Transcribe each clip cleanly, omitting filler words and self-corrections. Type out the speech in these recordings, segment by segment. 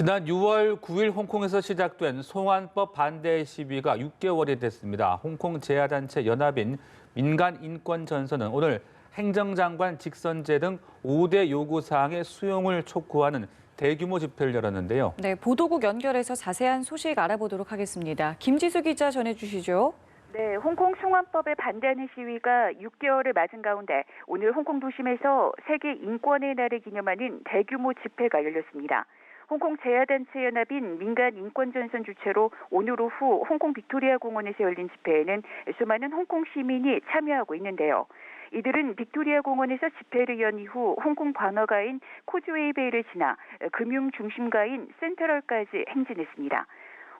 지난 6월 9일 홍콩에서 시작된 송환법 반대 시위가 6개월이 됐습니다. 홍콩 재야단체 연합인 민간인권전선은 오늘 행정장관 직선제 등 5대 요구사항의 수용을 촉구하는 대규모 집회를 열었는데요. 네, 보도국 연결해서 자세한 소식 알아보도록 하겠습니다. 김지수 기자 전해주시죠. 네, 홍콩 송환법에 반대하는 시위가 6개월을 맞은 가운데 오늘 홍콩 도심에서 세계 인권의 날을 기념하는 대규모 집회가 열렸습니다. 홍콩 재야단체 연합인 민간인권전선 주최로 오늘 오후 홍콩 빅토리아 공원에서 열린 집회에는 수많은 홍콩 시민이 참여하고 있는데요. 이들은 빅토리아 공원에서 집회를 연 이후 홍콩 관어가인 코즈웨이베이를 지나 금융 중심가인 센트럴까지 행진했습니다.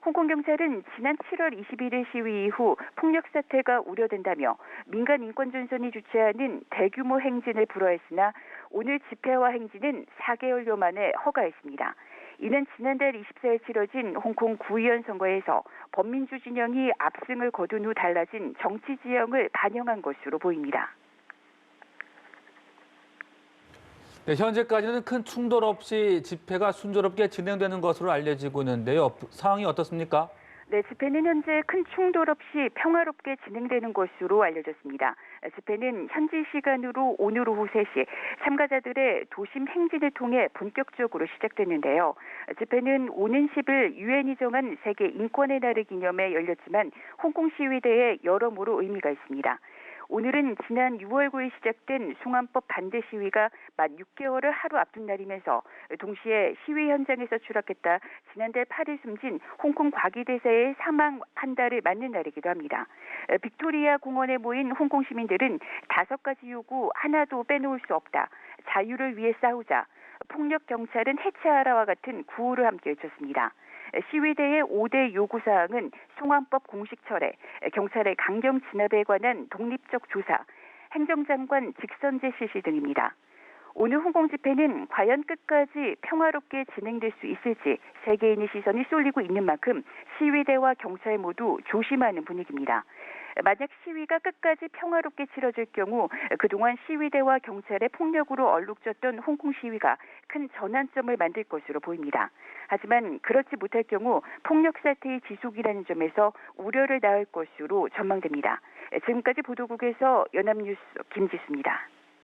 홍콩 경찰은 지난 7월 21일 시위 이후 폭력 사태가 우려된다며 민간인권전선이 주최하는 대규모 행진을 불허했으나 오늘 집회와 행진은 4개월여 만에 허가했습니다. 이는 지난달 24일 치러진 홍콩 구의원 선거에서 범민주 진영이 압승을 거둔 후 달라진 정치 지형을 반영한 것으로 보입니다. 네, 현재까지는 큰 충돌 없이 집회가 순조롭게 진행되는 것으로 알려지고 있는데요. 상황이 어떻습니까? 네, 집회는 현재 큰 충돌 없이 평화롭게 진행되는 것으로 알려졌습니다. 집회는 현지 시간으로 오늘 오후 3시 참가자들의 도심 행진을 통해 본격적으로 시작됐는데요. 집회는 오는 10일 유엔이 정한 세계 인권의 날을 기념해 열렸지만 홍콩 시위대에 여러모로 의미가 있습니다. 오늘은 지난 6월 9일 시작된 송환법 반대 시위가 만 6개월을 하루 앞둔 날이면서 동시에 시위 현장에서 추락했다 지난달 8일 숨진 홍콩 과기대사의 사망 한 달을 맞는 날이기도 합니다. 빅토리아 공원에 모인 홍콩 시민들은 5가지 요구 하나도 빼놓을 수 없다. 자유를 위해 싸우자. 폭력 경찰은 해체하라와 같은 구호를 함께 외쳤습니다. 시위대의 5대 요구사항은 송환법 공식 철회, 경찰의 강경 진압에 관한 독립적 조사, 행정장관 직선제 실시 등입니다. 오늘 홍콩 집회는 과연 끝까지 평화롭게 진행될 수 있을지 세계인의 시선이 쏠리고 있는 만큼 시위대와 경찰 모두 조심하는 분위기입니다. 만약 시위가 끝까지 평화롭게 치러질 경우 그동안 시위대와 경찰의 폭력으로 얼룩졌던 홍콩 시위가 큰 전환점을 만들 것으로 보입니다. 하지만 그렇지 못할 경우 폭력 사태의 지속이라는 점에서 우려를 낳을 것으로 전망됩니다. 지금까지 보도국에서 연합뉴스 김지수입니다.